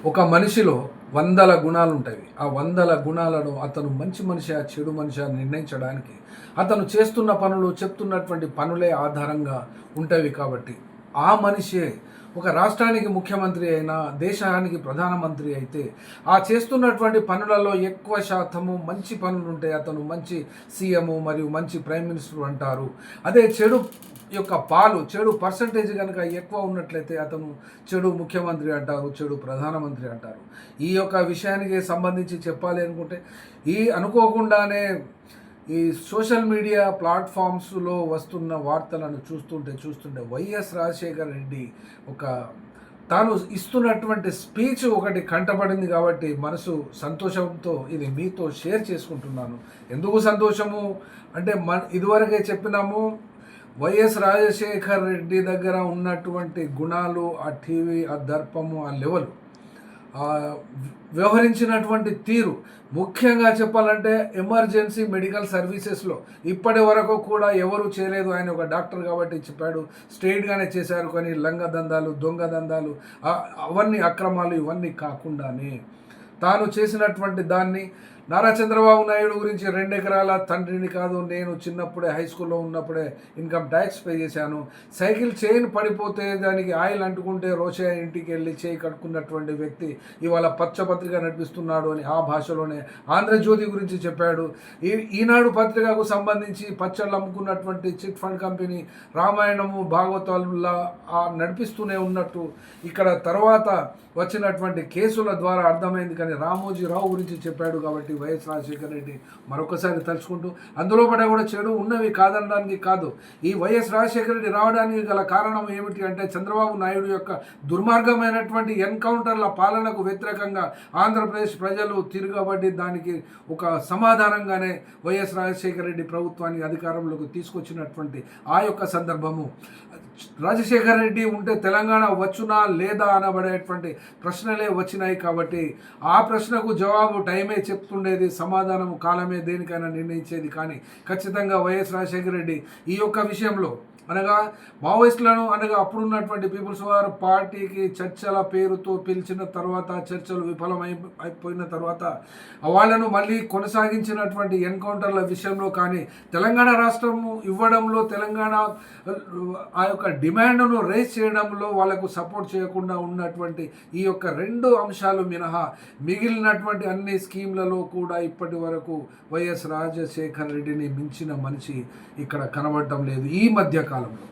ఒక మనిషిలో వందల గుణాలు ఉంటాయి. ఆ వందల గుణాలను అతను మంచి మనిషా, చెడు మనిషా నిర్ణయించడానికి అతను చేస్తున్న పనులు, చెప్తున్నటువంటి పనులే ఆధారంగా ఉంటవి కాబట్టి, ఆ మనిషే ఒక రాష్ట్రానికి ముఖ్యమంత్రి అయినా, దేశానికి ప్రధానమంత్రి అయితే, ఆ చేస్తున్నటువంటి పనులలో ఎక్కువ శాతము మంచి పనులుంటే అతను మంచి సీఎం మరియు మంచి ప్రైమ్ మినిస్టర్ అంటారు. అదే చెడు యొక్క చెడు పర్సంటేజ్ కనుక ఎక్కువ ఉన్నట్లయితే అతను చెడు ముఖ్యమంత్రి అంటారు, చెడు ప్రధానమంత్రి అంటారు. ఈ యొక్క విషయానికి సంబంధించి చెప్పాలి అనుకుంటే, అనుకోకుండానే ఈ సోషల్ మీడియా ప్లాట్ఫామ్స్లో వస్తున్న వార్తలను చూస్తుంటే వైఎస్ రాజశేఖర రెడ్డి ఒక తాను ఇస్తున్నటువంటి స్పీచ్ ఒకటి కంటపడింది కాబట్టి మనసు సంతోషంతో ఇది మీతో షేర్ చేసుకుంటున్నాను. ఎందుకు సంతోషము అంటే ఇదివరకే చెప్పినాము, వైఎస్ రాజశేఖర్ రెడ్డి దగ్గర ఉన్నటువంటి గుణాలు, ఆ టీవీ, ఆ దర్పము, ఆ లెవెల్, వ్యవహరించినటువంటి తీరు, ముఖ్యంగా చెప్పాలంటే ఎమర్జెన్సీ మెడికల్ సర్వీసెస్లో ఇప్పటి వరకు కూడా ఎవరు చేయలేదు. ఆయన ఒక డాక్టర్ కాబట్టి చెప్పాడు, స్ట్రెయిట్గానే చేశారు. కానీ లంగ దందాలు, దొంగ దందాలు, అవన్నీ అక్రమాలు ఇవన్నీ కాకుండానే తాను చేసినటువంటి దాన్ని, నారా చంద్రబాబు నాయుడు గురించి 2 ఎకరాల తండ్రిని కాదు, నేను చిన్నప్పుడే హై స్కూల్లో ఉన్నప్పుడే ఇన్కమ్ ట్యాక్స్ పే చేశాను, సైకిల్ చైన్ పడిపోతే దానికి ఆయిల్ అంటుకుంటే రోషయ్య ఇంటికి వెళ్ళి చేయి కట్టుకున్నటువంటి వ్యక్తి ఇవాళ పత్రిక నడిపిస్తున్నాడు అని ఆ భాషలోనే ఆంధ్రజ్యోతి గురించి చెప్పాడు. ఈనాడు పత్రికకు సంబంధించి పచ్చళ్ళు అమ్ముకున్నటువంటి చిట్ ఫండ్ కంపెనీ రామాయణము భాగవతాలులా నడిపిస్తూనే ఉన్నట్టు ఇక్కడ తర్వాత వచ్చినటువంటి కేసుల ద్వారా అర్థమైంది. కానీ రామోజీరావు గురించి చెప్పాడు కాబట్టి వైఎస్ రాజశేఖర రెడ్డి మరొకసారి తలుచుకుంటూ, అందులో కూడా చెడు ఉన్నవి కాదనడానికి కాదు. ఈ వైఎస్ రాజశేఖర రెడ్డి రావడానికి గల కారణం ఏమిటి అంటే, చంద్రబాబు నాయుడు యొక్క దుర్మార్గమైనటువంటి ఎన్కౌంటర్ల పాలనకు వ్యతిరేకంగా ఆంధ్రప్రదేశ్ ప్రజలు తిరగబడి దానికి ఒక సమాధానంగానే వైఎస్ రాజశేఖర రెడ్డి ప్రభుత్వాన్ని అధికారంలోకి తీసుకొచ్చినటువంటి ఆ యొక్క సందర్భము. రాజశేఖర రెడ్డి ఉంటే తెలంగాణ వచ్చునా లేదా అనబడేటువంటి ప్రశ్నలే వచ్చినాయి కాబట్టి ఆ ప్రశ్నకు జవాబు టైమే చెప్తుండేది, సమాధానం కాలమే దేనికైనా నిర్ణయించేది. కానీ ఖచ్చితంగా వైఎస్ రాజశేఖర రెడ్డి ఈ యొక్క విషయంలో అనగా మావోయిస్టులను అప్పుడున్నటువంటి పీపుల్స్ వార్ పార్టీకి చర్చల పేరుతో పిలిచిన తర్వాత, చర్చలు అయిపోయిన తర్వాత వాళ్ళను మళ్ళీ కొనసాగించినటువంటి ఎన్కౌంటర్ల విషయంలో కానీ, తెలంగాణ రాష్ట్రము ఇవ్వడంలో, తెలంగాణ ఆ యొక్క డిమాండ్ను రేస్ చేయడంలో వాళ్ళకు సపోర్ట్ చేయకుండా ఉన్నటువంటి ఈ యొక్క 2 అంశాలు మినహా మిగిలినటువంటి అన్ని స్కీమ్లలో కూడా ఇప్పటి వరకు వైఎస్ రాజశేఖర రెడ్డిని మించిన మనిషి ఇక్కడ కనబడటం లేదు ఈ మధ్య కాలంలో.